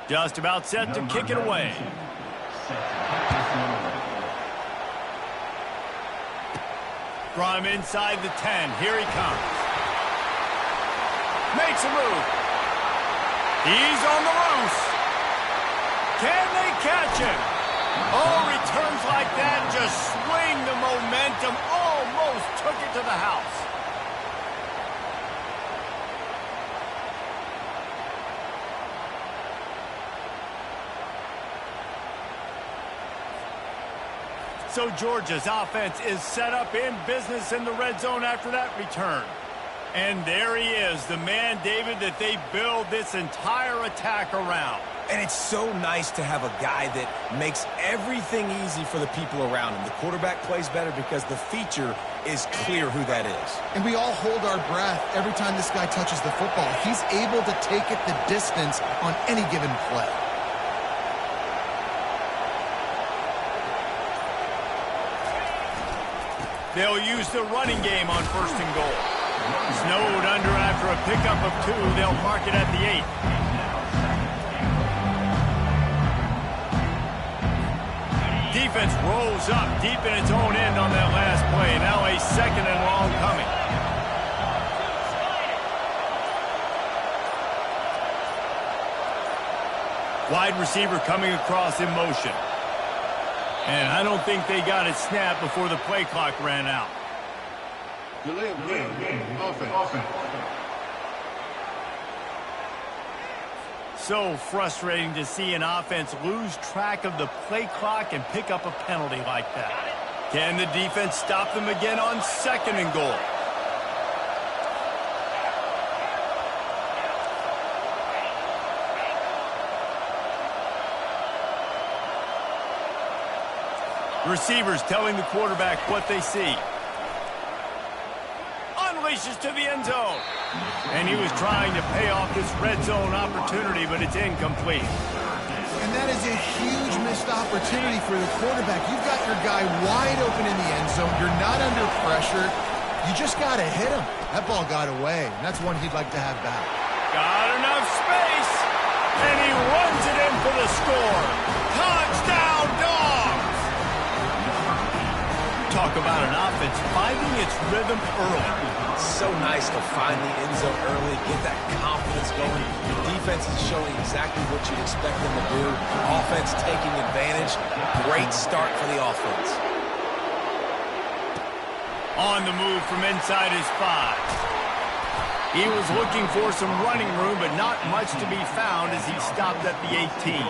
Just about set to kick it away. From inside the 10, here he comes. Makes a move. He's on the loose. Can they catch him? Oh, returns like that just swing the momentum. Almost took it to the house. So Georgia's offense is set up in business in the red zone after that return. And there he is, the man, David, that they build this entire attack around. And it's so nice to have a guy that makes everything easy for the people around him. The quarterback plays better because the feature is clear who that is. And we all hold our breath every time this guy touches the football. He's able to take it the distance on any given play. They'll use the running game on 1st and goal. Snowed under after a pickup of 2. They'll mark it at the 8. Defense rolls up deep in its own end on that last play. Now a 2nd and long coming. Wide receiver coming across in motion. And I don't think they got it snapped before the play clock ran out. Delay of game. Offense. So frustrating to see an offense lose track of the play clock and pick up a penalty like that. Can the defense stop them again on 2nd and goal? Receivers telling the quarterback what they see. Unleashes to the end zone. And he was trying to pay off this red zone opportunity, but it's incomplete. And that is a huge missed opportunity for the quarterback. You've got your guy wide open in the end zone. You're not under pressure. You just got to hit him. That ball got away, and that's one he'd like to have back. Got enough space, and he runs it in for the score. Touchdown, Dogs! Talk about an offense finding its rhythm early. So nice to find the end zone early, get that confidence going. The defense is showing exactly what you'd expect them to do. Offense taking advantage. Great start for the offense. On the move from inside his 5. He was looking for some running room, but not much to be found as he stopped at the 18.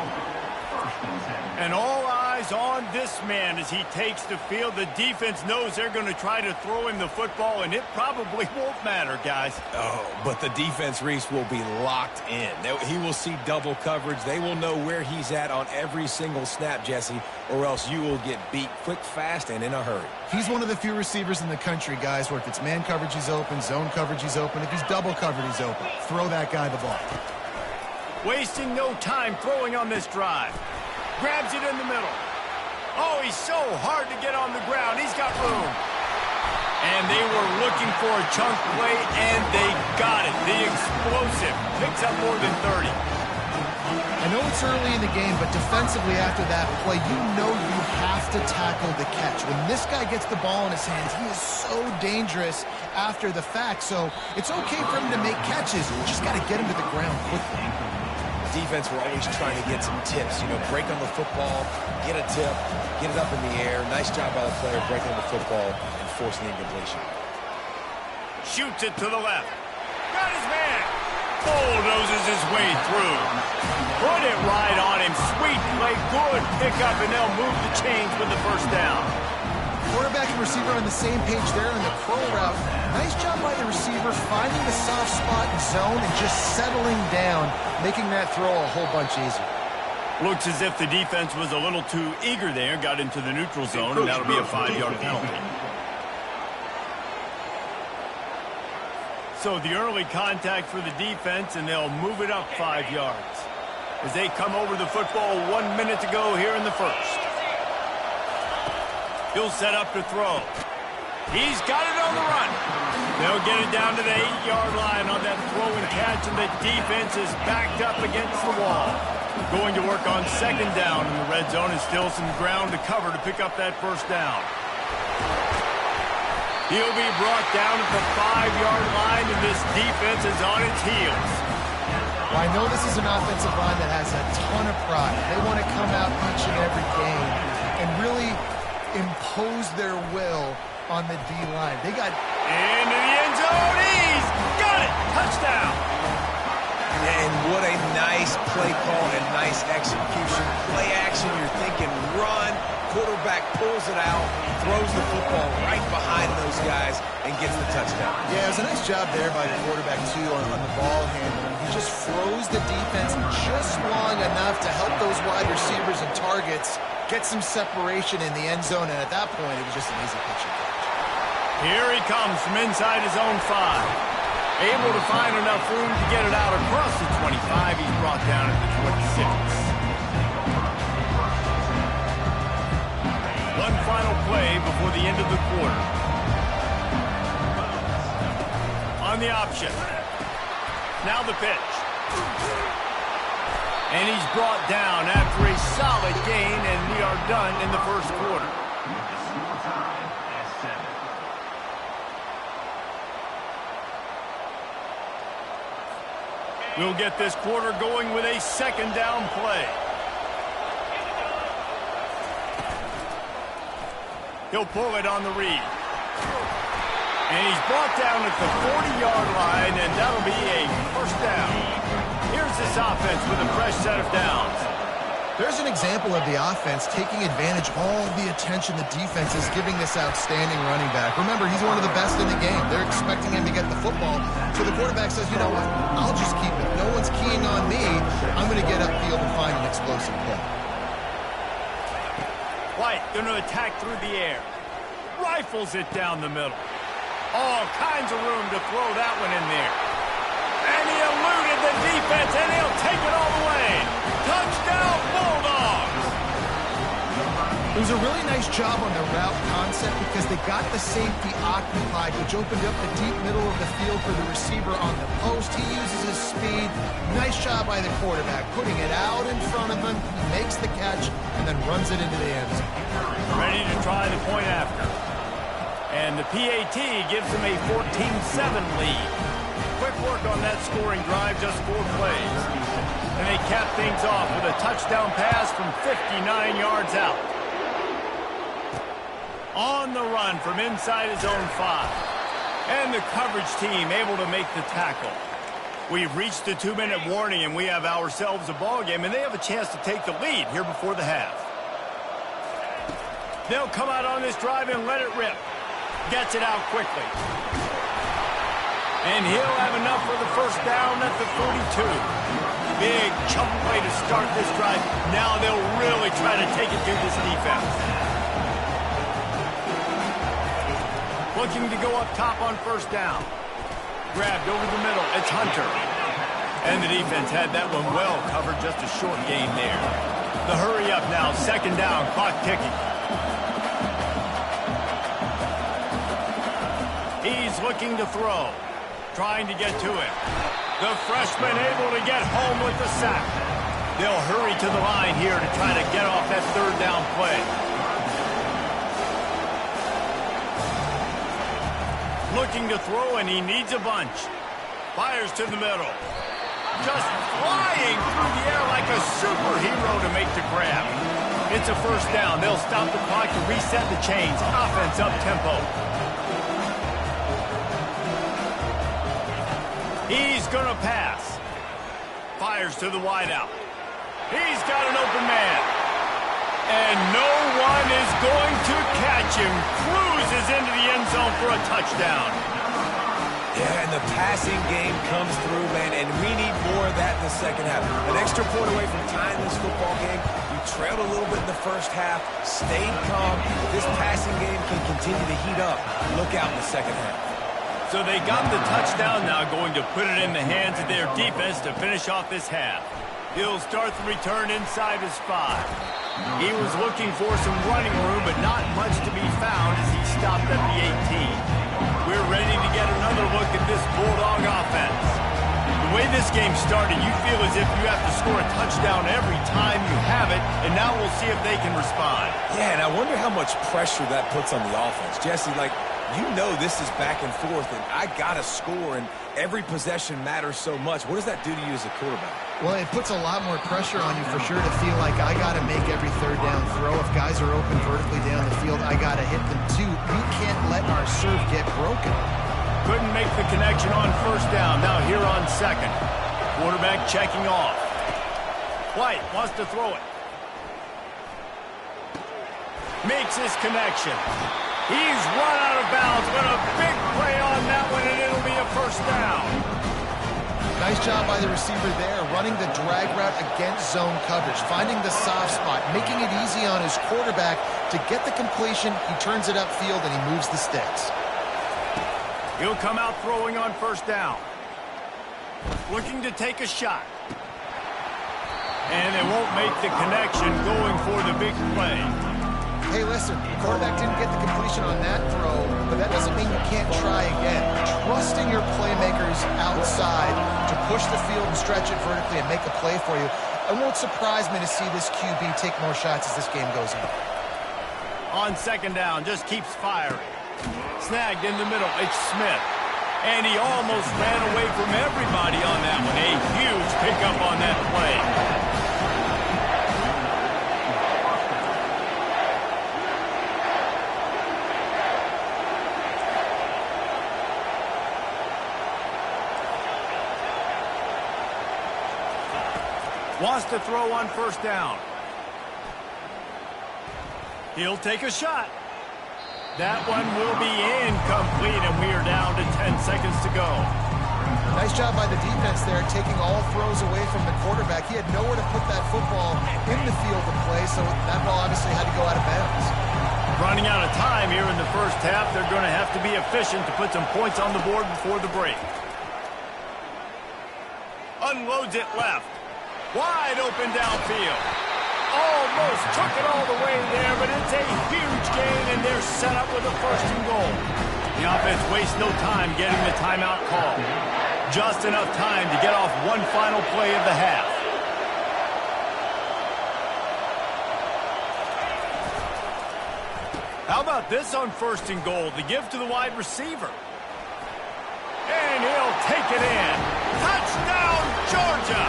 And all eyes on this man as he takes the field. The defense knows they're going to try to throw him the football, and it probably won't matter, guys. Oh, but the defense, Reese, will be locked in. He will see double coverage. They will know where he's at on every single snap, Jesse, or else you will get beat quick, fast, and in a hurry. He's one of the few receivers in the country, guys, where if it's man coverage, he's open, zone coverage, he's open. If he's double covered, he's open. Throw that guy the ball. Wasting no time throwing on this drive. Grabs it in the middle. Oh, he's so hard to get on the ground. He's got room. And they were looking for a chunk play, and they got it. The explosive picks up more than 30. I know it's early in the game, but defensively after that play, you know you have to tackle the catch. When this guy gets the ball in his hands, he is so dangerous after the fact. So it's okay for him to make catches. You just got to get him to the ground quickly. Defense were always trying to get some tips, break on the football, get a tip, get it up in the air. Nice job by the player breaking on the football and forcing the incompletion. Shoots it to the left. Got his man. Bulldozes his way through. Put it right on him. Sweet play, good pickup, and they'll move the chains with the 1st down. quarterback and receiver on the same page there on the curl route. Nice job by the receiver finding the soft spot and zone and just settling down, making that throw a whole bunch easier. Looks as if the defense was a little too eager there, got into the neutral zone, and that'll be a 5-yard penalty. So the early contact for the defense, and they'll move it up 5 yards as they come over the football 1 minute to go here in the first. He'll set up to throw. He's got it on the run. They'll get it down to the 8-yard line on that throw and catch, and the defense is backed up against the wall. Going to work on second down in the red zone, and still some ground to cover to pick up that first down. He'll be brought down at the 5-yard line, and this defense is on its heels. Well, I know this is an offensive line that has a ton of pride. They want to come out each and every game and really impose their will on the D-line. They got into the end zone. He's got it. Touchdown. And what a nice play call and nice execution. Play action, you're thinking run. Quarterback pulls it out, throws the football right behind those guys, and gets the touchdown. Yeah, it was a nice job there by the quarterback, too, on the ball handling. He just froze the defense just long enough to help those wide receivers and targets get some separation in the end zone, and at that point, it was just an easy catch and catch. Here he comes from inside his own 5. Able to find enough room to get it out across the 25. He's brought down at the 26. One final play before the end of the quarter. On the option. Now the pitch. And he's brought down after a solid gain, and we are done in the first quarter. We'll get this quarter going with a second down play. He'll pull it on the read. And he's brought down at the 40-yard line, and that'll be a first down. Here's this offense with a fresh set of downs. There's an example of the offense taking advantage of all the attention the defense is giving this outstanding running back. Remember, he's one of the best in the game. They're expecting him to get the football. So the quarterback says, you know what, I'll just keep it. No one's keying on me. I'm going to get upfield and find an explosive play. White going to attack through the air. Rifles it down the middle. All kinds of room to throw that one in there. And he eluded the defense, and he'll take it all the way. Touchdown, Bulldogs! It was a really nice job on the route concept because they got the safety occupied, which opened up the deep middle of the field for the receiver on the post. He uses his speed. Nice job by the quarterback, putting it out in front of him. He makes the catch and then runs it into the end zone. Ready to try the point after. And the PAT gives them a 14-7 lead. Quick work on that scoring drive, just 4 plays. And they cap things off with a touchdown pass from 59 yards out. On the run from inside his own 5. And the coverage team able to make the tackle. We've reached the 2-minute warning, and we have ourselves a ball game, and they have a chance to take the lead here before the half. They'll come out on this drive and let it rip. Gets it out quickly. And he'll have enough for the first down at the 42. Big chunk play to start this drive. Now they'll really try to take it through this defense. Looking to go up top on first down. Grabbed over the middle. It's Hunter. And the defense had that one well covered. Just a short gain there. The hurry up now. Second down. Clock ticking. He's looking to throw. Trying to get to it. The freshman able to get home with the sack. They'll hurry to the line here to try to get off that third down play. Looking to throw, and he needs a bunch. Fires to the middle. Just flying through the air like a superhero to make the grab. It's a first down. They'll stop the clock to reset the chains. Offense up tempo. He's going to pass. Fires to the wideout. He's got an open man. And no one is going to catch him. Cruises into the end zone for a touchdown. Yeah, and the passing game comes through, man, and we need more of that in the second half. An extra point away from tying this football game. You trailed a little bit in the first half, stayed calm. If this passing game can continue to heat up, look out in the second half. So they got the touchdown now, going to put it in the hands of their defense to finish off this half. He'll start the return inside his 5. He was looking for some running room, but not much to be found as he stopped at the 18. We're ready to get another look at this Bulldog offense. The way this game started, you feel as if you have to score a touchdown every time you have it, and now we'll see if they can respond. Yeah, and I wonder how much pressure that puts on the offense. Jesse, like, you know this is back and forth, and I got to score, and every possession matters so much. What does that do to you as a quarterback? Well, it puts a lot more pressure on you for sure to feel like I got to make every third down throw. If guys are open vertically down the field, I got to hit them too. We can't let our serve get broken. Couldn't make the connection on first down. Now here on second. Quarterback checking off. White wants to throw it. Makes his connection. He's run out of bounds, but a big play on that one, and it'll be a first down. Nice job by the receiver there, running the drag route against zone coverage, finding the soft spot, making it easy on his quarterback to get the completion. He turns it upfield, and he moves the sticks. He'll come out throwing on first down. Looking to take a shot. And they won't make the connection, going for the big play. Hey, listen, the quarterback didn't get the completion on that throw, but that doesn't mean you can't try again. Trusting your playmakers outside to push the field and stretch it vertically and make a play for you. It won't surprise me to see this QB take more shots as this game goes on. On second down, just keeps firing. Snagged in the middle, it's Smith. And he almost ran away from everybody on that one. A huge pickup on that play. Wants to throw on first down. He'll take a shot. That one will be incomplete, and we are down to 10 seconds to go. Nice job by the defense there, taking all throws away from the quarterback. He had nowhere to put that football in the field to play, so that ball obviously had to go out of bounds. Running out of time here in the first half. They're going to have to be efficient to put some points on the board before the break. Unloads it left. Wide open downfield. Almost took it all the way there, but it's a huge gain, and they're set up with a first and goal. The offense wastes no time getting the timeout call. Just enough time to get off one final play of the half. How about this on first and goal? The give to the wide receiver. And he'll take it in. Touchdown, Georgia!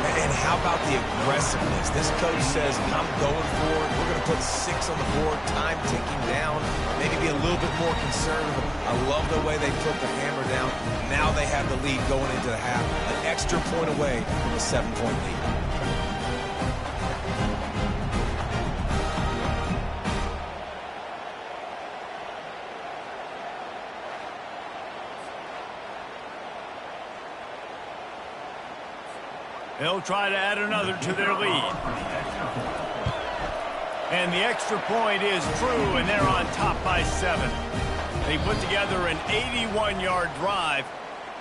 And how about the aggressiveness? This coach says, I'm going for it. We're going to put 6 on the board, time ticking down, maybe be a little bit more conservative. I love the way they put the hammer down. Now they have the lead going into the half, an extra point away from a 7-point lead. They'll try to add another to their lead. And the extra point is true, and they're on top by 7. They put together an 81-yard drive,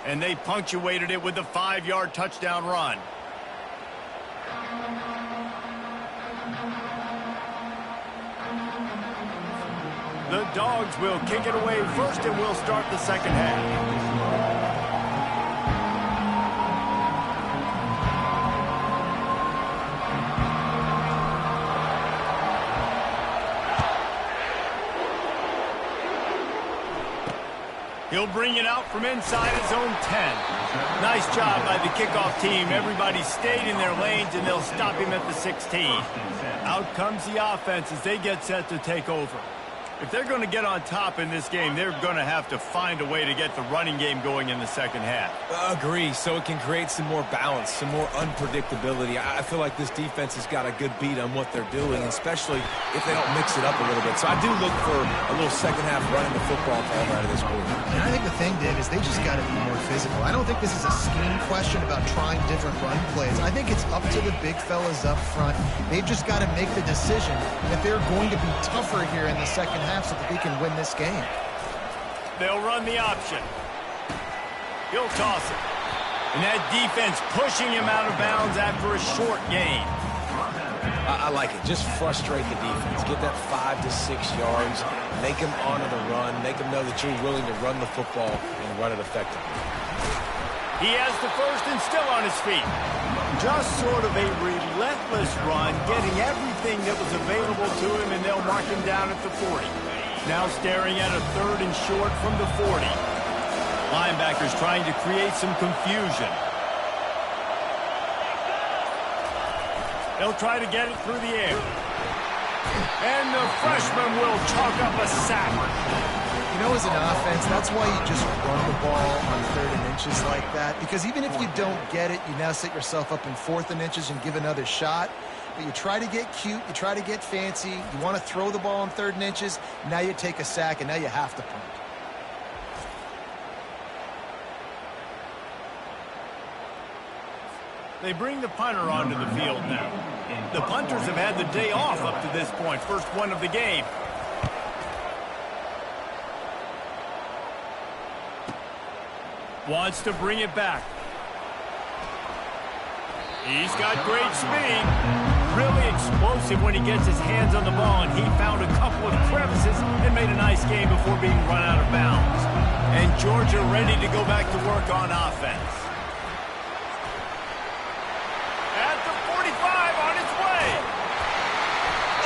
and they punctuated it with a 5-yard touchdown run. The Dogs will kick it away first, and we'll start the second half. He'll bring it out from inside his own 10. Nice job by the kickoff team. Everybody stayed in their lanes, and they'll stop him at the 16. Out comes the offense as they get set to take over. If they're going to get on top in this game, they're going to have to find a way to get the running game going in the second half. Agree, so it can create some more balance, some more unpredictability. I feel like this defense has got a good beat on what they're doing, especially if they don't mix it up a little bit. So I do look for a little second half running the football to come out of this quarter. And I think the thing, Dave, is they just got to be more physical. I don't think this is a scheme question about trying different run plays. I think it's up to the big fellas up front. They've just got to make the decision that they're going to be tougher here in the second half so that they can win this game. They'll run the option. He'll toss it. And that defense pushing him out of bounds after a short gain. I like it. Just frustrate the defense. Get that 5 to 6 yards. Make them honor the run. Make them know that you're willing to run the football and run it effectively. He has the first and still on his feet. Just sort of a relentless run, getting everything that was available to him, and they'll mark him down at the 40. Now staring at a 3rd and short from the 40. Linebackers trying to create some confusion. They'll try to get it through the air. And the freshman will chalk up a sack. You know, as an offense, that's why you just run the ball on 3rd and inches like that. Because even if you don't get it, you now set yourself up in 4th and inches and give another shot. But you try to get cute, you try to get fancy, you want to throw the ball on 3rd and inches, now you take a sack, and now you have to punt. They bring the punter onto the field now. The punters have had the day off up to this point, first one of the game. Wants to bring it back. He's got great speed. Really explosive when he gets his hands on the ball, and he found a couple of crevices and made a nice game before being run out of bounds. And Georgia ready to go back to work on offense. At the 45 on its way.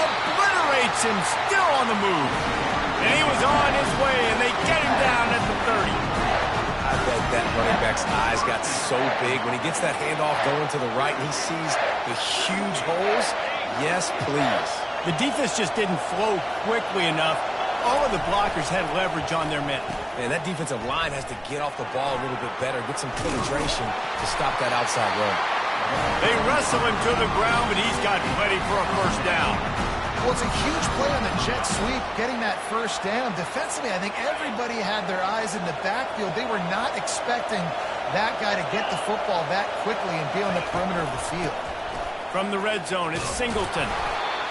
Obliterates him, still on the move. And he was on his way, and they get him down at the 30. I bet that running back's eyes got so big. When he gets that handoff going to the right and he sees the huge holes, yes, please. The defense just didn't flow quickly enough. All of the blockers had leverage on their men. Man, that defensive line has to get off the ball a little bit better, get some penetration to stop that outside run. They wrestle him to the ground, but he's got plenty for a first down. Well, it's a huge play on the jet sweep, getting that first down. Defensively, I think everybody had their eyes in the backfield. They were not expecting that guy to get the football that quickly and be on the perimeter of the field. From the red zone, it's Singleton.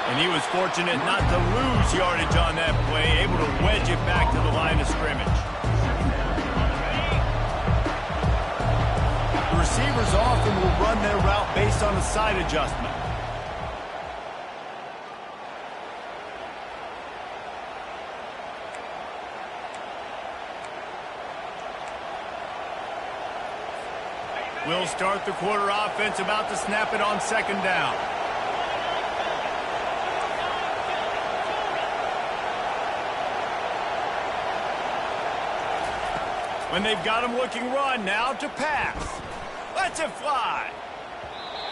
And he was fortunate not to lose yardage on that play, able to wedge it back to the line of scrimmage. The receivers often will run their route based on a side adjustment. We'll start the quarter offense, about to snap it on 2nd down. When they've got him looking run, now to pass. Lets it fly.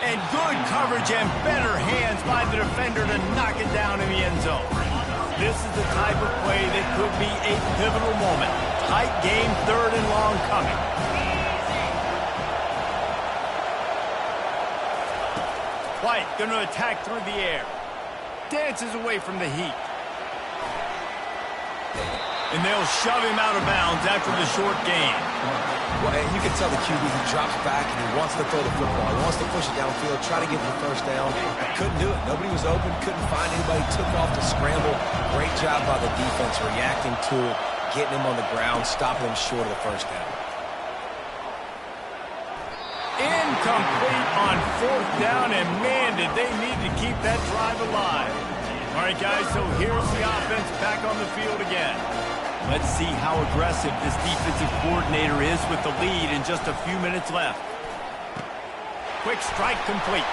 And good coverage and better hands by the defender to knock it down in the end zone. This is the type of play that could be a pivotal moment. Tight game, 3rd and long coming. White going to attack through the air. Dances away from the heat. And they'll shove him out of bounds after the short gain. Well, you can tell the QB, he drops back and he wants to throw the football. He wants to push it downfield, try to get the first down. Couldn't do it. Nobody was open, couldn't find anybody. Took off to scramble. Great job by the defense reacting to it, getting him on the ground, stopping him short of the first down. Incomplete on 4th down, and man, did they need to keep that drive alive. All right, guys, so here's the offense back on the field again. Let's see how aggressive this defensive coordinator is with the lead and just a few minutes left. Quick strike complete.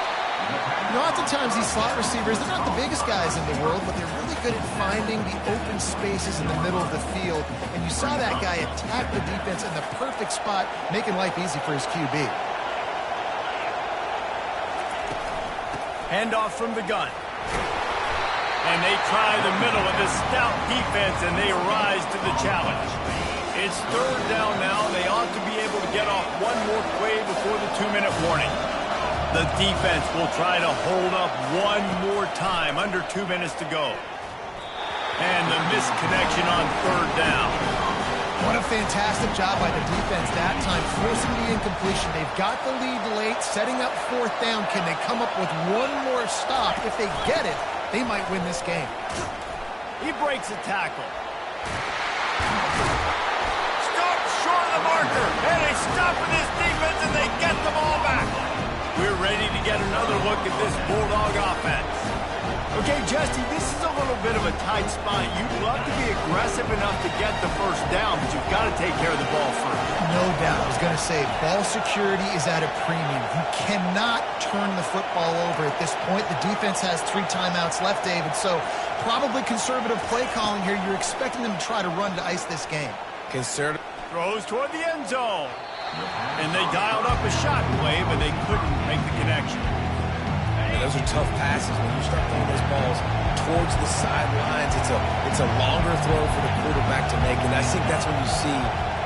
You know, oftentimes these slot receivers, they're not the biggest guys in the world, but they're really good at finding the open spaces in the middle of the field. And you saw that guy attack the defense in the perfect spot, making life easy for his QB. Handoff from the gun. And they try the middle of this stout defense, and they rise to the challenge. It's third down now. They ought to be able to get off one more play before the 2-minute warning. The defense will try to hold up one more time, under 2 minutes to go. And the missed connection on third down. What a fantastic job by the defense that time, forcing the incompletion. They've got the lead late, setting up fourth down. Can they come up with one more stop? If they get it, they might win this game. He breaks a tackle. Stop short of the marker. And they stop with this defense, and they get the ball back. We're ready to get another look at this Bulldog offense. Okay, Justy, this is a little bit of a tight spot. You'd love to be aggressive enough to get the first down, but you've got to take care of the ball first. No doubt. I was going to say, ball security is at a premium. You cannot turn the football over at this point. The defense has 3 timeouts left, David, so probably conservative play calling here. You're expecting them to try to run to ice this game. Conservative. Throws toward the end zone. And they dialed up a shot play, but they couldn't make the connection. And those are tough passes when you start throwing those balls towards the sidelines. It's a longer throw for the quarterback to make, and I think that's when you see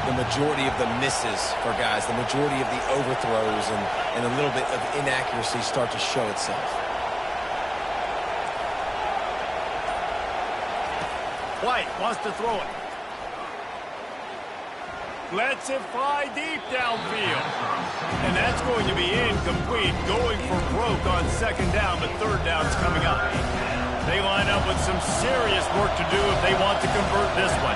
the majority of the misses for guys, the majority of the overthrows and a little bit of inaccuracy start to show itself. White wants to throw it. Lets it fly deep downfield. And that's going to be incomplete, going for broke on second down, but third down's coming up. They line up with some serious work to do if they want to convert this one.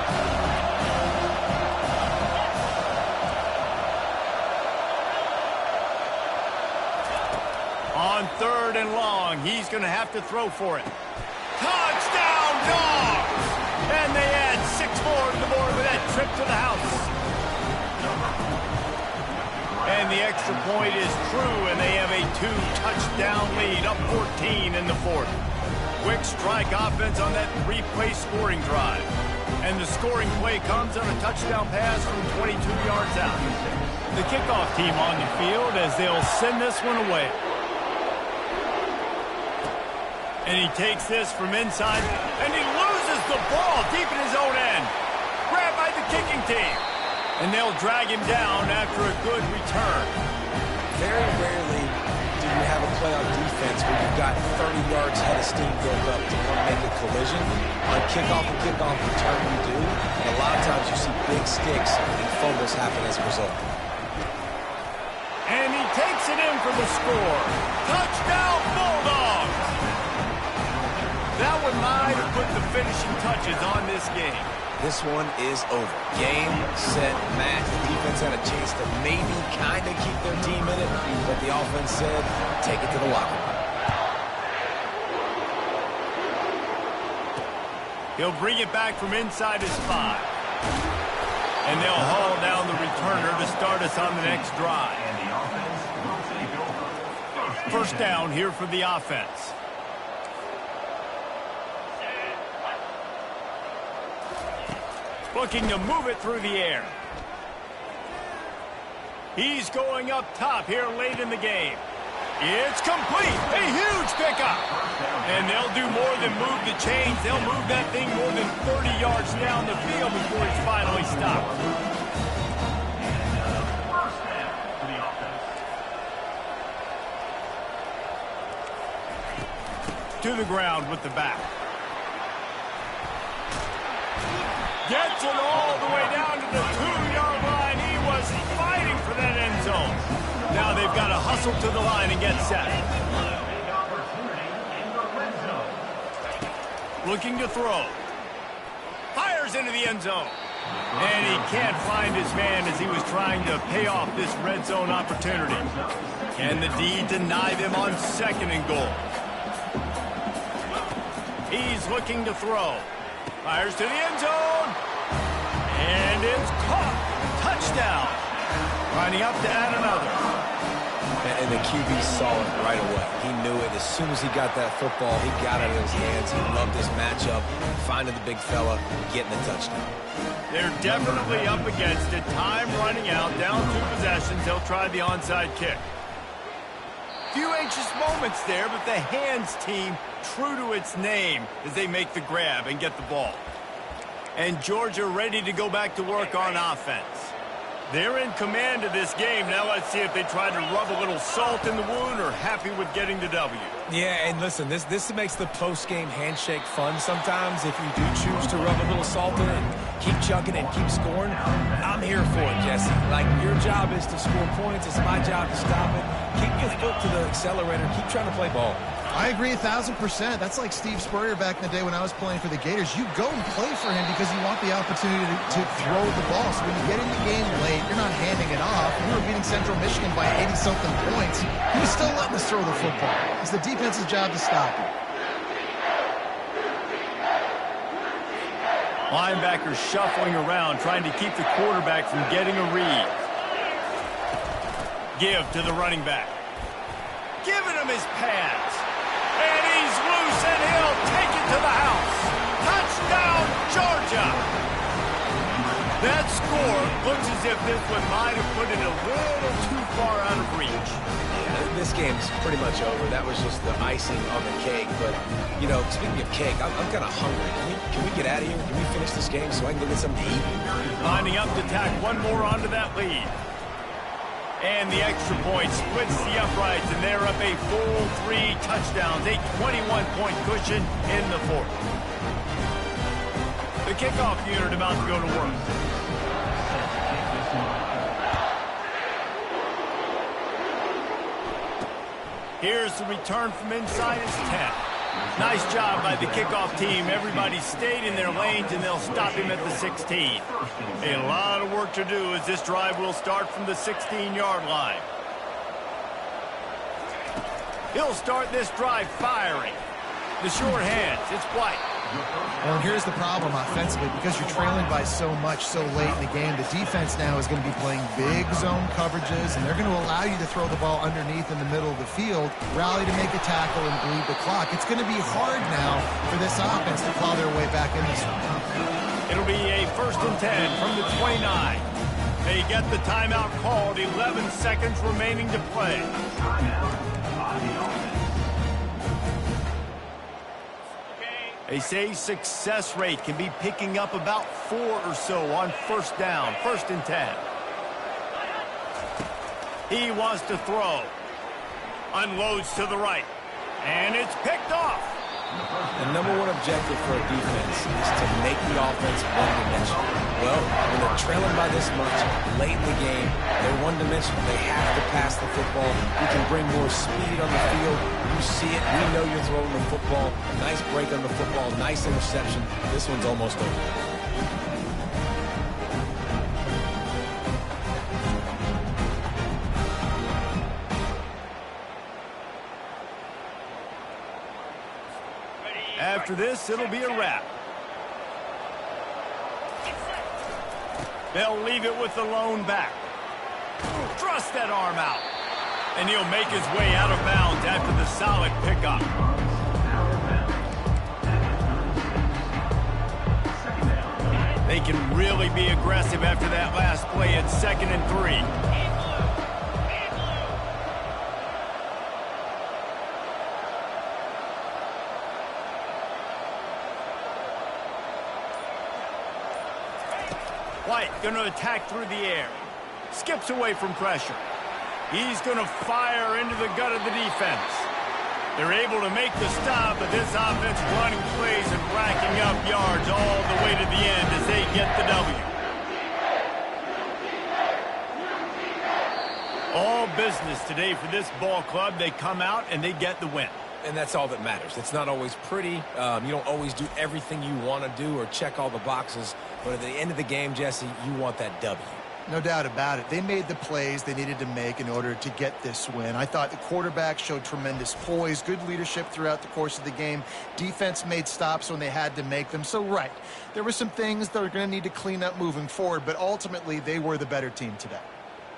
On third and long, he's going to have to throw for it. Touchdown, Dogs! And they add 6 more to the board with that trip to the house. And the extra point is true, and they have a 2-touchdown lead, up 14 in the fourth. Quick strike offense on that 3-play scoring drive. And the scoring play comes on a touchdown pass from 22 yards out. The kickoff team on the field as they'll send this one away. And he takes this from inside, and he loses the ball deep in his own end. Grabbed by the kicking team. And they'll drag him down after a good return. Very rarely do you have a play on defense where you've got 30 yards head of steam built up to come make a collision. On kickoff and kickoff return you do. And a lot of times you see big sticks and fumbles happen as a result. And he takes it in for the score. Touchdown Bulldogs! That one might have put the finishing touches on this game. This one is over. Game, set, match. The defense had a chance to maybe kind of keep their team in it, but the offense said, take it to the locker room. He'll bring it back from inside his 5. And they'll haul down the returner to start us on the next drive. First down here for the offense. Looking to move it through the air. He's going up top here late in the game. It's complete. A huge pickup. And they'll do more than move the chains. They'll move that thing more than 30 yards down the field before it's finally stopped. To the ground with the back. Gets it all the way down to the 2-yard line. He was fighting for that end zone. Now they've got to hustle to the line and get set. Looking to throw. Fires into the end zone. And he can't find his man as he was trying to pay off this red zone opportunity. Can the D deny them on second and goal? He's looking to throw. Fires to the end zone. And it's caught. Touchdown. Lining up to add another. And the QB saw it right away. He knew it. As soon as he got that football, he got it in his hands. He loved this matchup, finding the big fella, getting the touchdown. They're definitely up against it. Time running out. Down 2 possessions. They'll try the onside kick. few anxious moments there, but the hands team true to its name as they make the grab and get the ball. And Georgia ready to go back to work on offense. They're in command of this game. Now let's see if they try to rub a little salt in the wound or happy with getting the W. Yeah, and listen, this makes the post-game handshake fun sometimes. If you do choose to rub a little salt in and keep chucking and keep scoring, I'm here for it, Jesse. Like, your job is to score points. It's my job to stop it. Keep your foot to the accelerator. Keep trying to play ball. I agree 1,000%. That's like Steve Spurrier back in the day when I was playing for the Gators. You go and play for him because you want the opportunity to throw the ball. So when you get in the game late, you're not handing it off. We were beating Central Michigan by 80-something points. He was still letting us throw the football. It's the defense's job to stop it. Linebackers shuffling around, trying to keep the quarterback from getting a read. Give to the running back. Giving him his pads. And he's loose, and he'll take it to the house. Touchdown, Georgia! That score looks as if this one might have put it a little too far out of reach. Yeah, this game's pretty much over. That was just the icing on the cake. But, you know, speaking of cake, I'm kind of hungry. Can we get out of here? Can we finish this game so I can go get something to eat? Lining up to tack one more onto that lead. And the extra point splits the uprights, and they're up a full 3 touchdowns, a 21-point cushion in the fourth. The kickoff unit about to go to work. Here's the return from inside his 10. Nice job by the kickoff team. Everybody stayed in their lanes, and they'll stop him at the 16. A lot of work to do as this drive will start from the 16-yard line. He'll start this drive firing. The short hands, it's White. Well, here's the problem offensively. Because you're trailing by so much so late in the game, the defense now is going to be playing big zone coverages, and they're going to allow you to throw the ball underneath in the middle of the field, rally to make a tackle, and bleed the clock. It's going to be hard now for this offense to claw their way back in this one. It'll be a 1st and 10 from the 29. They get the timeout called, 11 seconds remaining to play. They say success rate can be picking up about 4 or so on 1st down, 1st and 10. He wants to throw. Unloads to the right. And it's picked off. The number one objective for a defense is to make the offense one-dimensional. Well, when they're trailing by this much, late in the game, they're one-dimensional. They have to pass the football. We can bring more speed on the field. You see it. We know you're throwing the football. Nice break on the football. Nice interception. This one's almost over. After this, it'll be a wrap. They'll leave it with the lone back. Thrust that arm out. And he'll make his way out of bounds after the solid pickup. They can really be aggressive after that last play at 2nd and 3. White going to attack through the air. Skips away from pressure. He's going to fire into the gut of the defense. They're able to make the stop, but this offense running plays and racking up yards all the way to the end as they get the W. All business today for this ball club. They come out and they get the win. And that's all that matters. It's not always pretty. You don't always do everything you want to do or check all the boxes. But at the end of the game, Jesse, you want that W. No doubt about it. They made the plays they needed to make in order to get this win. I thought the quarterback showed tremendous poise, good leadership throughout the course of the game. Defense made stops when they had to make them. So, right, there were some things that are going to need to clean up moving forward, but ultimately they were the better team today.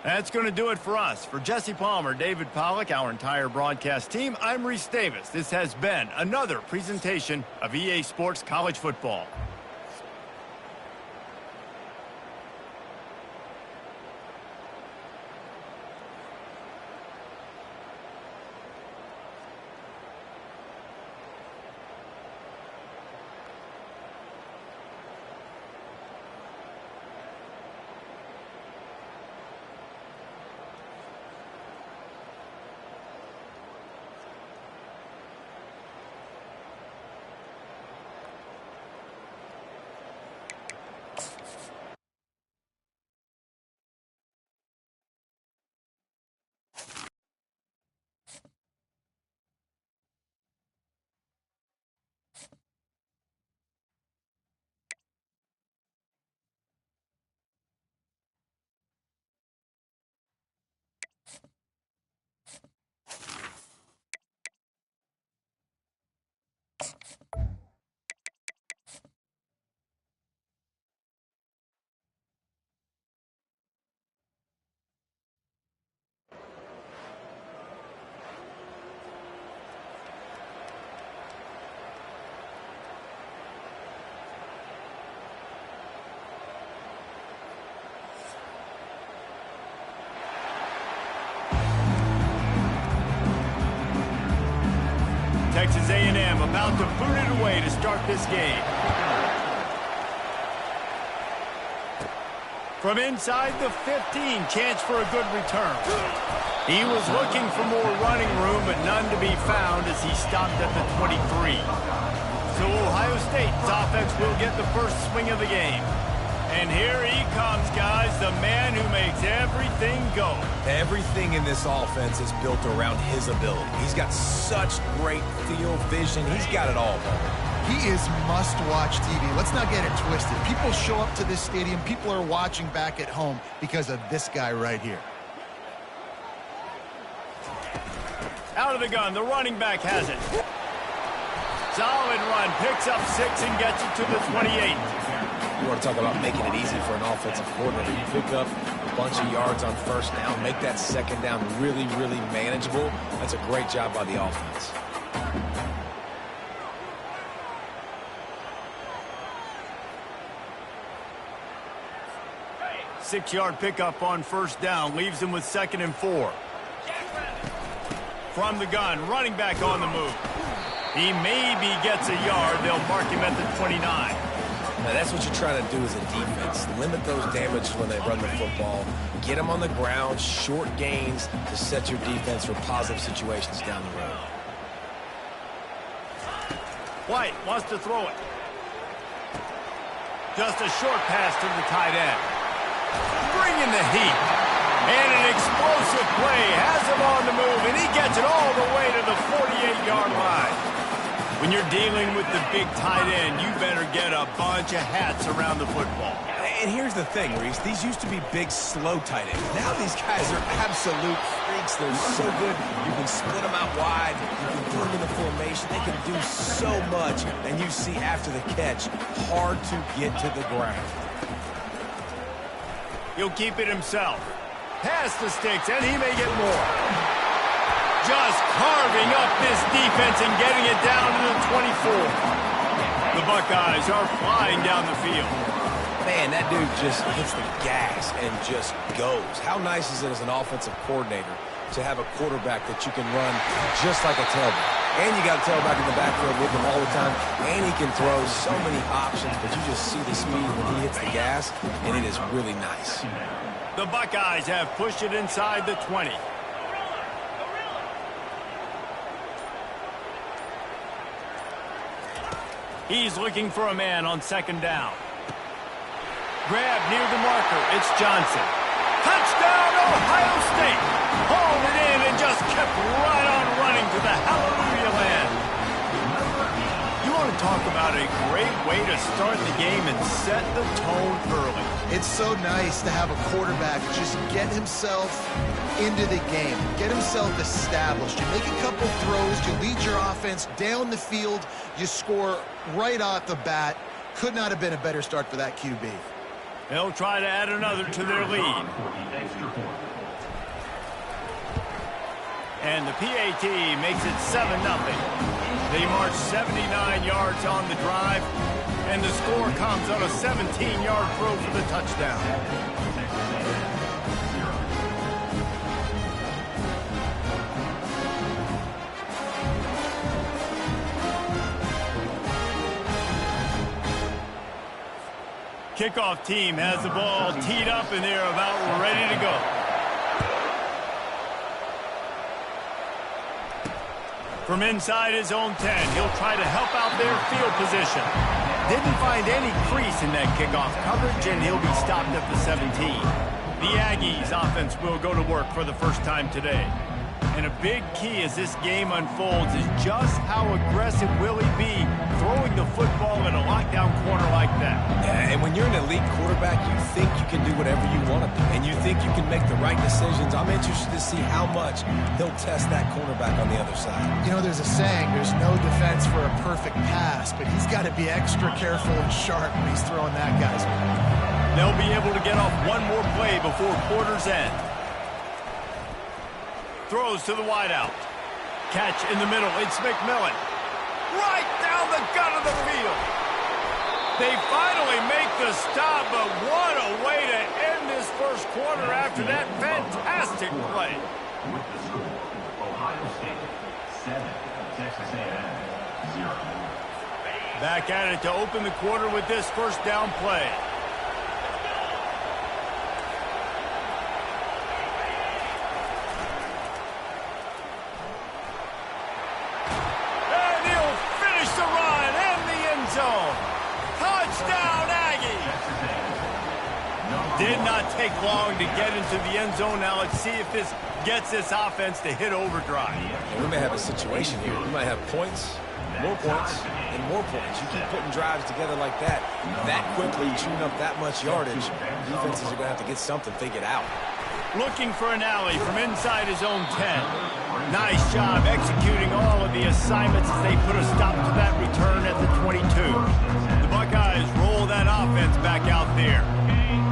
That's going to do it for us. For Jesse Palmer, David Pollack, our entire broadcast team, I'm Reese Davis. This has been another presentation of EA Sports College Football. Texas A&M about to boot it away to start this game. From inside the 15, chance for a good return. He was looking for more running room, but none to be found as he stopped at the 23. So Ohio State's offense will get the first swing of the game. And here he comes, guys, the man who makes everything go. Everything in this offense is built around his ability. He's got such great field vision. He's got it all. He is must-watch TV. Let's not get it twisted. People show up to this stadium. People are watching back at home because of this guy right here. Out of the gun, the running back has it. Solid run, picks up 6 and gets it to the 28. You want to talk about making it easy for an offensive coordinator. You pick up a bunch of yards on first down, make that second down really, really manageable. That's a great job by the offense. Six-yard pickup on first down, leaves him with 2nd and 4. From the gun, running back on the move. He maybe gets a yard. They'll mark him at the 29. Now, that's what you try to do as a defense. Limit those damages when they run the football. Get them on the ground, short gains to set your defense for positive situations down the road. White wants to throw it. Just a short pass to the tight end. Bringing the heat. And an explosive play. Has him on the move, and he gets it all the way to the 48-yard line. When you're dealing with the big tight end, you better get a bunch of hats around the football. And here's the thing, Reese. These used to be big, slow tight ends. Now these guys are absolute freaks. They're so good. You can split them out wide. You can put them in the formation. They can do so much. And you see after the catch, hard to get to the ground. He'll keep it himself. Pass the sticks, and he may get more. Just carving up this defense and getting it down to the 24. The Buckeyes are flying down the field. Man, that dude just hits the gas and just goes. How nice is it as an offensive coordinator to have a quarterback that you can run just like a tailback? And you got a tailback in the backfield with him all the time. And he can throw so many options, but you just see the speed when he hits the gas, and it is really nice. The Buckeyes have pushed it inside the 20. He's looking for a man on 2nd down. Grab near the marker. It's Johnson. Touchdown, Ohio State. Hauled it in and just kept right on running to the hallelujah land. You want to talk about a great way to start the game and set the tone early. It's so nice to have a quarterback just get himself into the game, get himself established. You make a couple throws, you lead your offense down the field, you score right off the bat. Could not have been a better start for that QB. They'll try to add another to their lead. And the PAT makes it 7-0. They march 79 yards on the drive, and the score comes on a 17-yard throw for the touchdown. Kickoff team has the ball teed up, and they're about ready to go. From inside his own 10, he'll try to help out their field position. Didn't find any crease in that kickoff coverage, and he'll be stopped at the 17. The Aggies offense will go to work for the first time today. And a big key as this game unfolds is just how aggressive will he be throwing the football in a lockdown corner like that. Yeah, and when you're an elite quarterback, you think you can do whatever you want to do, and you think you can make the right decisions. I'm interested to see how much he'll test that cornerback on the other side. You know, there's a saying, there's no defense for a perfect pass, but he's got to be extra careful and sharp when he's throwing that guy's way. They'll be able to get off one more play before quarter's end. Throws to the wideout. Catch in the middle. It's McMillan. Right down the gut of the field. They finally make the stop, but what a way to end this first quarter after that fantastic play. Back at it to open the quarter with this first down play. And he'll finish the run in the end zone. Touchdown, Aggie! Did not take long to get into the end zone. Now let's see if this gets this offense to hit overdrive. And we may have a situation here. We might have points, and more points. You keep putting drives together like that quickly, chewing up that much yardage, defenses are going to have to get something figured out. Looking for an alley from inside his own 10. Nice job executing all of the assignments as they put a stop to that return at the 22. The Buckeyes roll that offense back out there.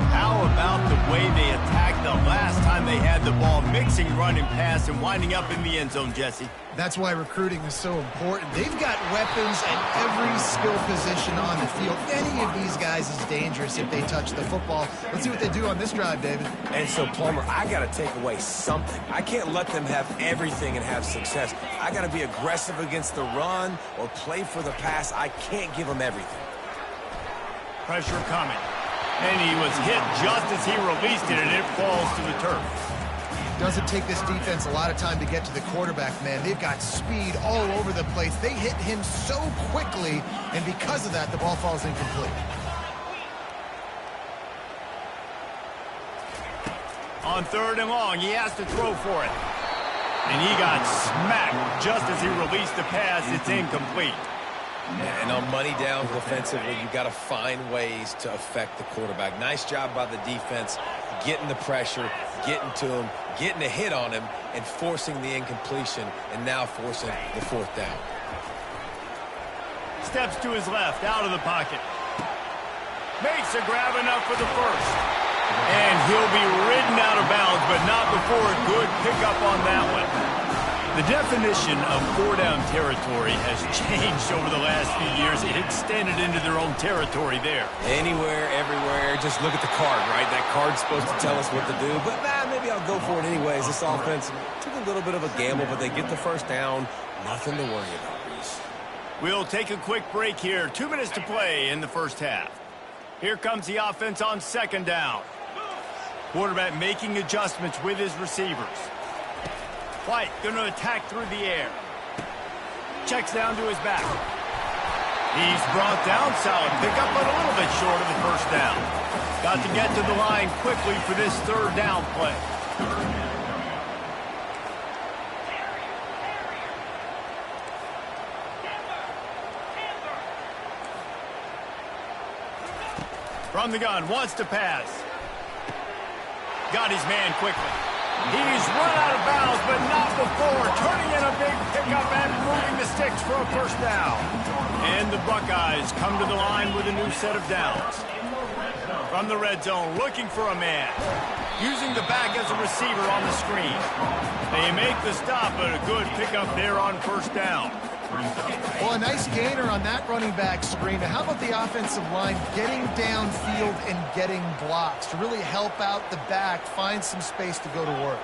How about the way they attacked the last time they had the ball, mixing run and pass and winding up in the end zone, Jesse? That's why recruiting is so important. They've got weapons at every skill position on the field. Any of these guys is dangerous if they touch the football. Let's see what they do on this drive, David. And so, Plummer, I got to take away something. I can't let them have everything and have success. I got to be aggressive against the run or play for the pass. I can't give them everything. Pressure coming. And he was hit just as he released it, and it falls to the turf. Doesn't take this defense a lot of time to get to the quarterback, man. They've got speed all over the place. They hit him so quickly, and because of that, the ball falls incomplete. On 3rd and long, he has to throw for it. And he got smacked just as he released the pass. It's incomplete. And on money down defensively, you got to find ways to affect the quarterback. Nice job by the defense, getting the pressure, getting to him, getting a hit on him, and forcing the incompletion, and now forcing the 4th down. Steps to his left, out of the pocket. Makes a grab enough for the first. And he'll be ridden out of bounds, but not before a good pickup on that one. The definition of 4-down territory has changed over the last few years. It extended into their own territory there. Anywhere, everywhere, just look at the card, right? That card's supposed to tell us what to do, but maybe I'll go for it anyways. This offense took a little bit of a gamble, but they get the first down. Nothing to worry about, Reese. We'll take a quick break here. 2 minutes to play in the first half. Here comes the offense on 2nd down. Quarterback making adjustments with his receivers. White going to attack through the air. Checks down to his back. He's brought down, solid pickup, but a little bit short of the first down. Got to get to the line quickly for this 3rd down play. From the gun, wants to pass. Got his man quickly. He's run out of bounds, but not before. Turning in a big pickup and moving the sticks for a first down. And the Buckeyes come to the line with a new set of downs. From the red zone, looking for a man. Using the back as a receiver on the screen. They make the stop, but a good pickup there on first down. Well, a nice gainer on that running back screen. Now, how about the offensive line getting downfield and getting blocks to really help out the back, find some space to go to work?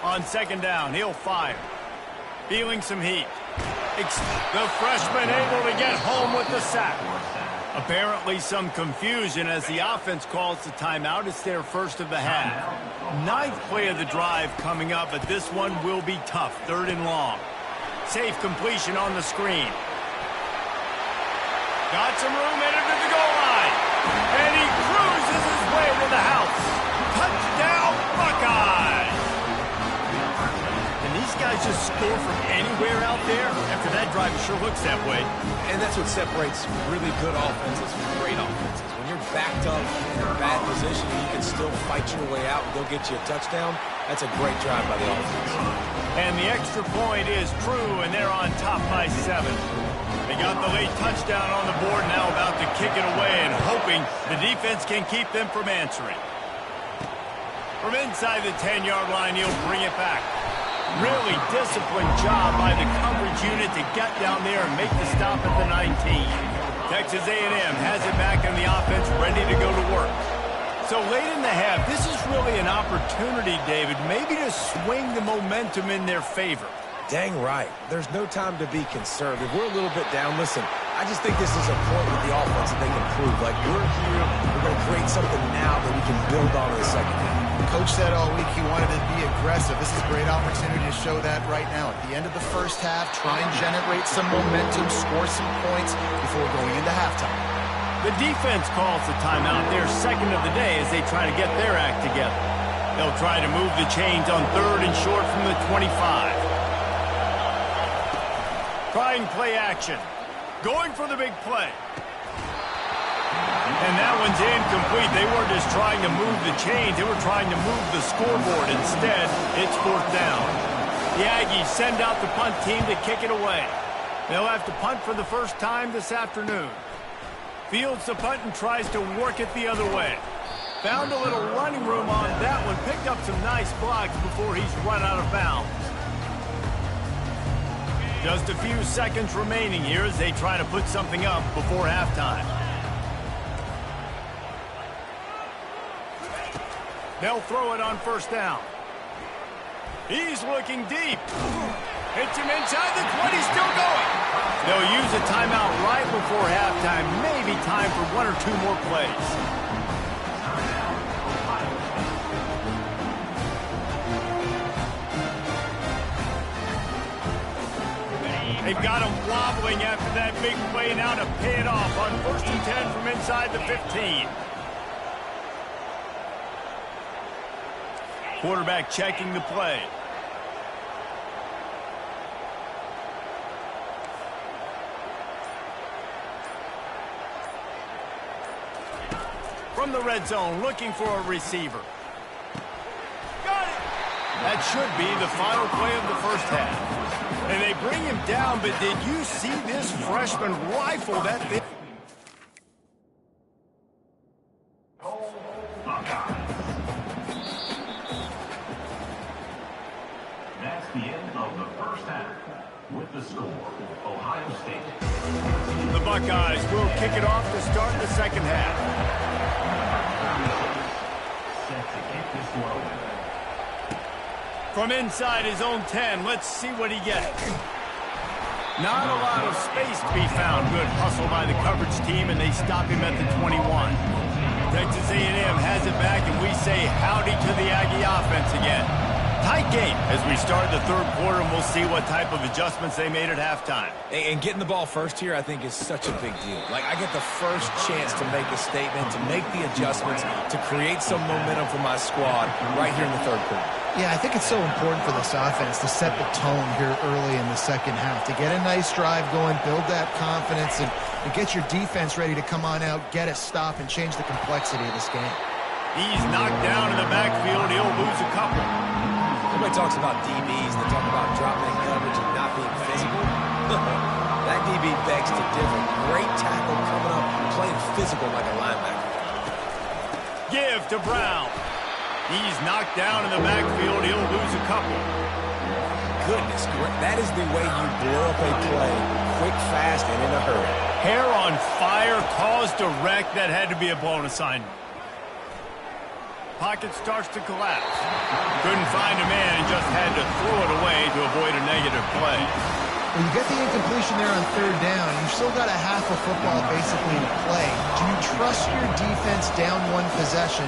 On 2nd down, he'll fire. Feeling some heat. The freshman able to get home with the sack. Apparently some confusion as the offense calls the timeout. It's their first of the half. 9th play of the drive coming up, but this one will be tough. 3rd and long. Safe completion on the screen. Got some room headed to the goal line. And he cruises his way to the house. Touchdown, Buckeyes! And these guys just score from anywhere out there. After that drive, it sure looks that way. And that's what separates really good offenses from great offenses. When you're backed up in a bad position, you can still fight your way out and go get you a touchdown. That's a great drive by the offense. And the extra point is true, and they're on top by 7. They got the late touchdown on the board, now about to kick it away and hoping the defense can keep them from answering. From inside the 10-yard line, he'll bring it back. Really disciplined job by the coverage unit to get down there and make the stop at the 19. Texas A&M has it back in the offense, ready to go to work. So late in the half, this is really an opportunity, David, maybe to swing the momentum in their favor. Dang right. There's no time to be conservative. We're a little bit down. Listen, I just think this is a point with the offense that they can prove. Like, we're here, we're going to create something now that we can build on in the second half. Coach said all week he wanted to be aggressive. This is a great opportunity to show that right now. At the end of the first half, try and generate some momentum, score some points before going into halftime. The defense calls the timeout, their second of the day, as they try to get their act together. They'll try to move the chains on 3rd and short from the 25. Trying play action. Going for the big play. And that one's incomplete. They weren't just trying to move the chains. They were trying to move the scoreboard. Instead, it's 4th down. The Aggies send out the punt team to kick it away. They'll have to punt for the first time this afternoon. Fields the punt and tries to work it the other way. Found a little running room on that one. Picked up some nice blocks before he's run out of bounds. Just a few seconds remaining here as they try to put something up before halftime. They'll throw it on 1st down. He's looking deep. Hits him inside the 20, still going. They'll use a timeout right before halftime. Maybe time for 1 or 2 more plays. They've got him wobbling after that big play now to pay it off on 1st and 10 from inside the 15. Quarterback checking the play. From the red zone, looking for a receiver. Got it! That should be the final play of the first half. And they bring him down, but did you see this freshman rifle that thing? That's the end of the first half. With the score, Ohio State. The Buckeyes will kick it off to start the second half. Set to kick this one. From inside his own 10, let's see what he gets. Not a lot of space to be found. Good hustle by the coverage team, and they stop him at the 21. Texas A&M has it back, and we say howdy to the Aggie offense again. Tight game as we start the 3rd quarter, and we'll see what type of adjustments they made at halftime. And getting the ball first here, I think, is such a big deal. Like, I get the first chance to make a statement, to make the adjustments, to create some momentum for my squad right here in the 3rd quarter. Yeah, I think it's so important for this offense to set the tone here early in the second half, to get a nice drive going, build that confidence, and get your defense ready to come on out, get a stop, and change the complexity of this game. He's knocked down in the backfield. He'll lose a couple. Everybody talks about DBs, they talk about dropping coverage and not being physical. That DB begs to differ. Great tackle coming up, playing physical like a linebacker. Give to Brown. He's knocked down in the backfield. He'll lose a couple. Goodness, that is the way you blow up a play, quick, fast, and in a hurry. Hair on fire, caused a wreck. That had to be a blown assignment. Pocket starts to collapse. Couldn't find a man and just had to throw it away to avoid a negative play. When you get the incompletion there on 3rd down, you've still got a half of football basically to play. Do you trust your defense down 1 possession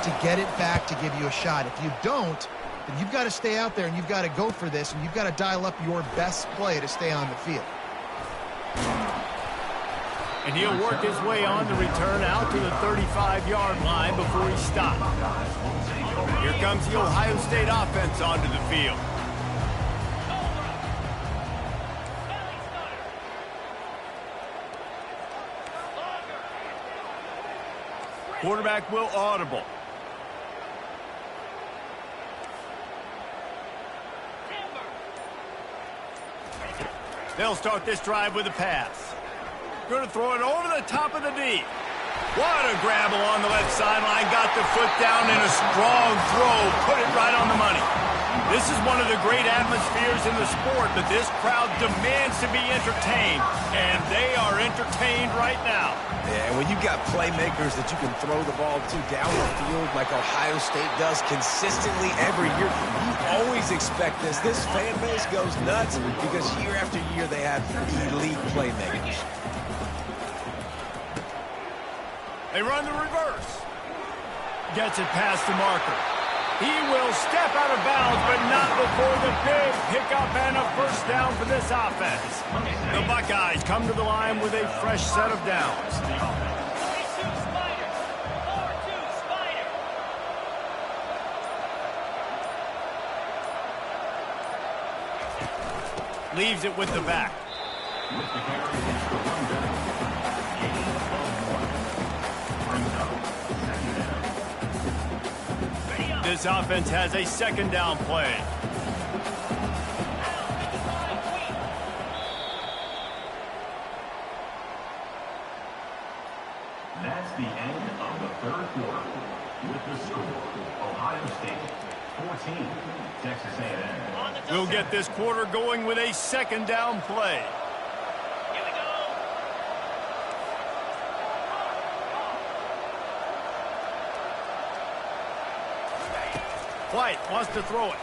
to get it back to give you a shot? If you don't, then you've got to stay out there and you've got to go for this, and you've got to dial up your best play to stay on the field. And he'll work his way on the return out to the 35-yard line before he stops. Here comes the Ohio State offense onto the field. Quarterback will audible. They'll start this drive with a pass. Going to throw it over the top of the D. What a grab along the left sideline. Got the foot down in a strong throw. Put it right on the money. This is one of the great atmospheres in the sport, but this crowd demands to be entertained, and they are entertained right now. Yeah, and when you got playmakers that you can throw the ball to down the field like Ohio State does consistently every year, you always expect this. This fan base goes nuts because year after year they have elite playmakers. They run the reverse. Gets it past the marker. He will step out of bounds, but not before the big pickup and a first down for this offense. The Buckeyes come to the line with a fresh set of downs. Leaves it with the back. This offense has a second down play. That's the end of the third quarter. With the score, Ohio State 14, Texas A&M. We'll get this quarter going with a second down play. White wants to throw it.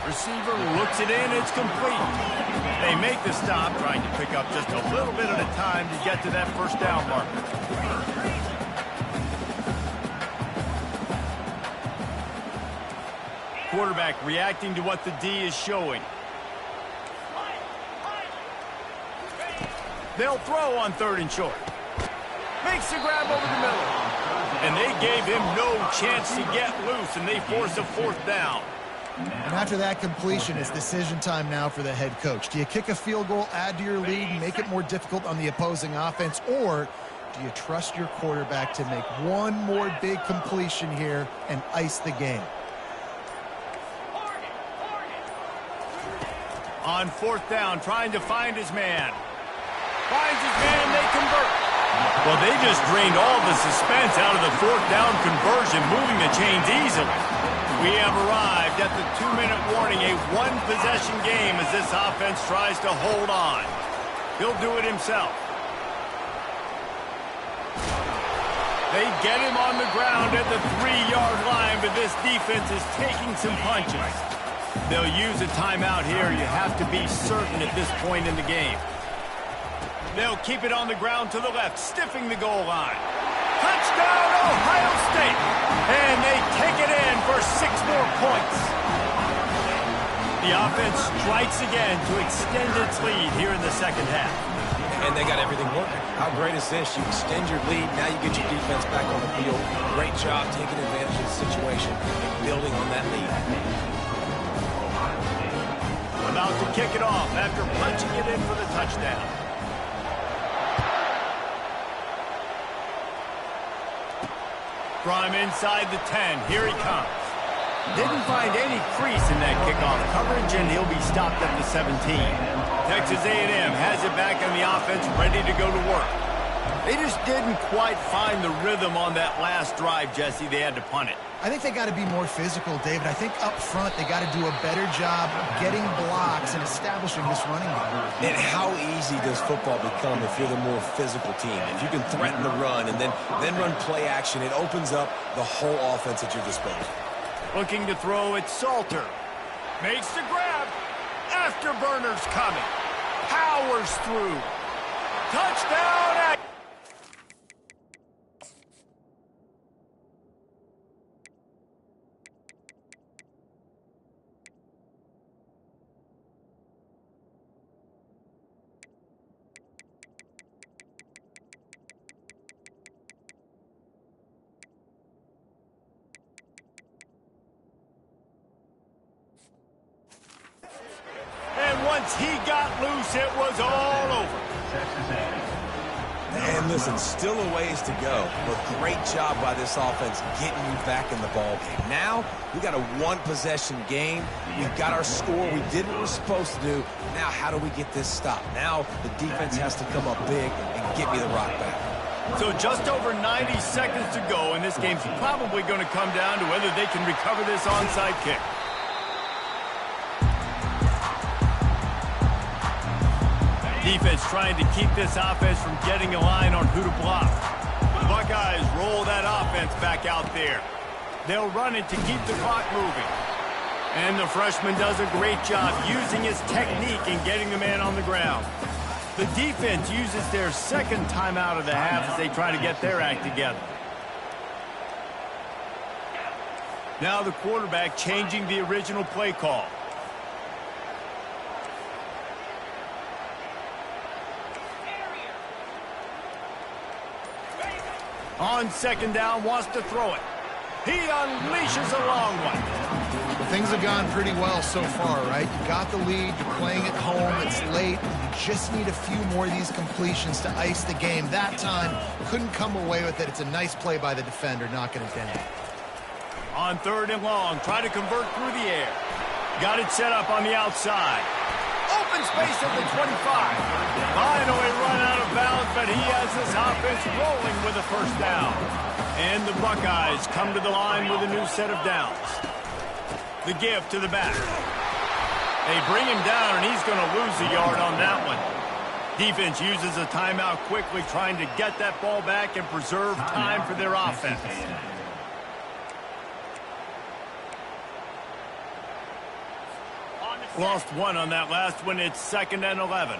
Receiver looks it in. It's complete. They make the stop, trying to pick up just a little bit at a time to get to that first down marker. Quarterback reacting to what the D is showing. They'll throw on 3rd and short. Makes the grab over the middle. And they gave him no chance to get loose, and they force a 4th down. And after that completion, it's decision time now for the head coach. Do you kick a field goal, add to your lead, and make it more difficult on the opposing offense, or do you trust your quarterback to make one more big completion here and ice the game? On 4th down, trying to find his man. Finds his man, they convert. Well, they just drained all the suspense out of the 4th down conversion, moving the chains easily. We have arrived at the 2-minute warning, a one-possession game as this offense tries to hold on. He'll do it himself. They get him on the ground at the 3-yard line, but this defense is taking some punches. They'll use a timeout here. You have to be certain at this point in the game. They'll keep it on the ground to the left, stiffing the goal line. Touchdown, Ohio State! And they take it in for 6 more points. The offense strikes again to extend its lead here in the second half. And they got everything working. How great is this? You extend your lead, now you get your defense back on the field. Great job taking advantage of the situation and building on that lead. About to kick it off after punching it in for the touchdown. From inside the 10, here he comes. Didn't find any crease in that kickoff coverage, and he'll be stopped at the 17. Texas A&M has it back on the offense, ready to go to work. They just didn't quite find the rhythm on that last drive, Jesse. They had to punt it. I think they got to be more physical, David. I think up front they got to do a better job getting blocks and establishing this running game. And how easy does football become if you're the more physical team? If you can threaten the run and then run play action, it opens up the whole offense at your disposal. Looking to throw it, Salter. Makes the grab. Afterburners coming. Powers through. Touchdown! Once he got loose, it was all over. And listen, still a ways to go, but great job by this offense getting you back in the ball game. Now, we got a one-possession game. We've got our score. We did what we're supposed to do. Now, how do we get this stopped? Now, the defense has to come up big and get me the rock back. So just over 90 seconds to go, and this game's probably going to come down to whether they can recover this onside kick. Defense trying to keep this offense from getting a line on who to block. The Buckeyes roll that offense back out there. They'll run it to keep the clock moving. And the freshman does a great job using his technique and getting the man on the ground. The defense uses their second timeout of the half as they try to get their act together. Now the quarterback changing the original play call. On second down, wants to throw it. He unleashes a long one. Well, things have gone pretty well so far, right? You got the lead, you're playing at home, it's late, and you just need a few more of these completions to ice the game. That time, couldn't come away with it. It's a nice play by the defender, knocking it down. On third and long, try to convert through the air. Got it set up on the outside. Open space at the 25. Finally run out of bounds, but he has this offense rolling with a first down. And the Buckeyes come to the line with a new set of downs. The give to the back. They bring him down, and he's going to lose a yard on that one. Defense uses a timeout quickly, trying to get that ball back and preserve time for their offense. Lost one on that last one. It's 2nd and 11.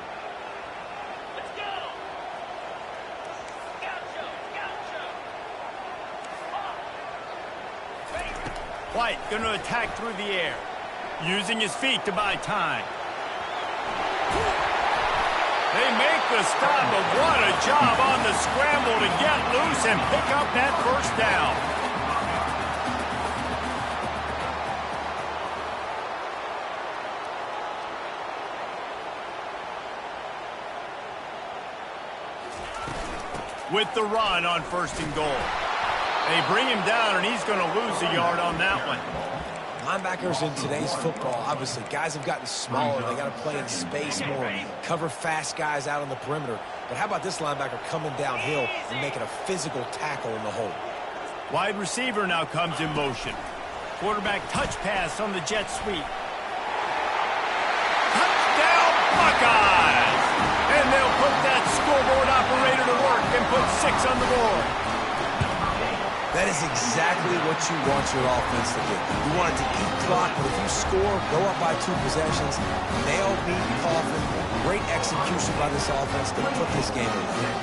White going to attack through the air, using his feet to buy time. They make the stop, but what a job on the scramble to get loose and pick up that first down. With the run on 1st and goal. They bring him down, and he's going to lose a yard on that one. Linebackers in today's football, obviously, guys have gotten smaller. They got to play in space more, cover fast guys out on the perimeter. But how about this linebacker coming downhill and making a physical tackle in the hole? Wide receiver now comes in motion. Quarterback touch pass on the jet sweep. Touchdown, Buckeyes! And they'll put that scoreboard operator to work and put 6 on the board. That is exactly what you want your offense to do. You want it to eat clock, but if you score, go up by 2 possessions, nail, beat, coffin. Great execution by this offense to put this game away.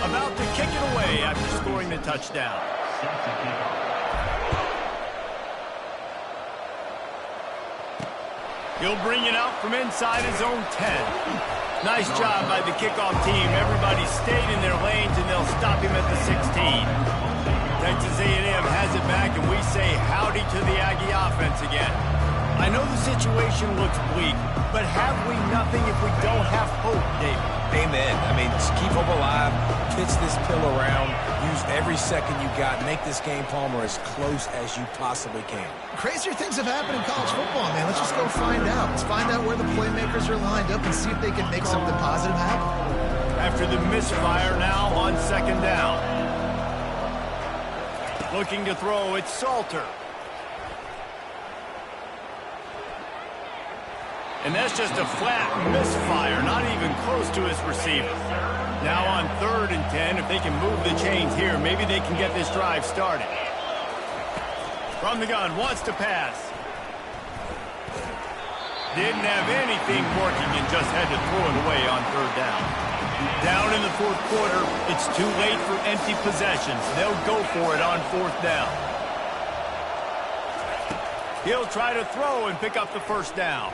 About to kick it away after scoring the touchdown. He'll bring it out from inside his own 10. Nice job by the kickoff team. Everybody stayed in their lanes, and they'll stop him at the 16. Texas A&M has it back, and we say howdy to the Aggie offense again. I know the situation looks bleak, but have we nothing if we don't have hope, David? Amen. I mean, just keep hope alive, pitch this pill around, use every second you got, make this game, Palmer, as close as you possibly can. Crazier things have happened in college football, man. Let's just go find out. Let's find out where the playmakers are lined up and see if they can make something positive happen. After the misfire now on 2nd down. Looking to throw, it's Salter. And that's just a flat misfire, not even close to his receiver. Now on 3rd and 10, if they can move the chains here, maybe they can get this drive started. From the gun, wants to pass. Didn't have anything working and just had to throw it away on 3rd down. Down in the 4th quarter, it's too late for empty possessions. They'll go for it on 4th down. He'll try to throw and pick up the first down.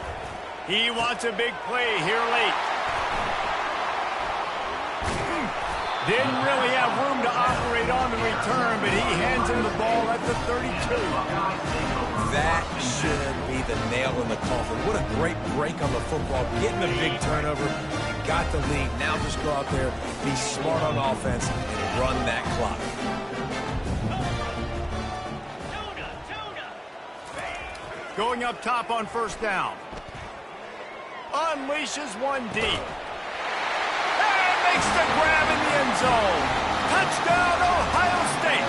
He wants a big play here late. Didn't really have room to operate on the return, but he hands him the ball at the 32. That should be the nail in the coffin. What a great break on the football. Getting a big turnover. You got the lead. Now just go out there, be smart on offense, and run that clock. Going up top on first down. Unleashes one deep. And makes the grab in the end zone. Touchdown, Ohio State.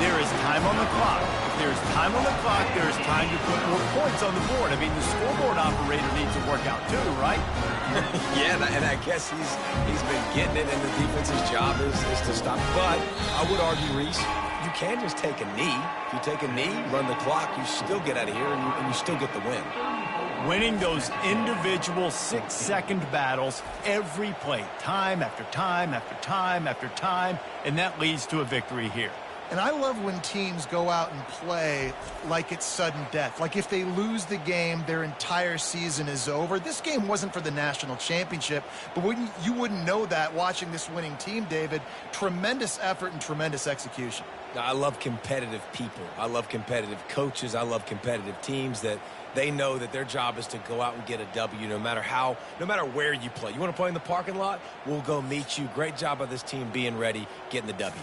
There is time on the clock. If there's time on the clock, there's time to put more points on the board. I mean, the scoreboard operator needs to work out too, right? Yeah, and I guess he's been getting it, and the defense's job is to stop. But I would argue, Reese, you can just take a knee. If you take a knee, run the clock, you still get out of here, and you still get the win. Winning those individual 6-second battles every play, time after time after time after time, and that leads to a victory here. And I love when teams go out and play like it's sudden death. Like if they lose the game, their entire season is over. This game wasn't for the national championship, but you wouldn't know that watching this winning team, David. Tremendous effort and tremendous execution. I love competitive people. I love competitive coaches. I love competitive teams that they know that their job is to go out and get a W no matter where you play. You want to play in the parking lot? We'll go meet you. Great job by this team being ready, getting the W.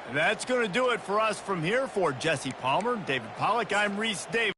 And that's going to do it for us from here. For Jesse Palmer, David Pollack, I'm Reese Davis.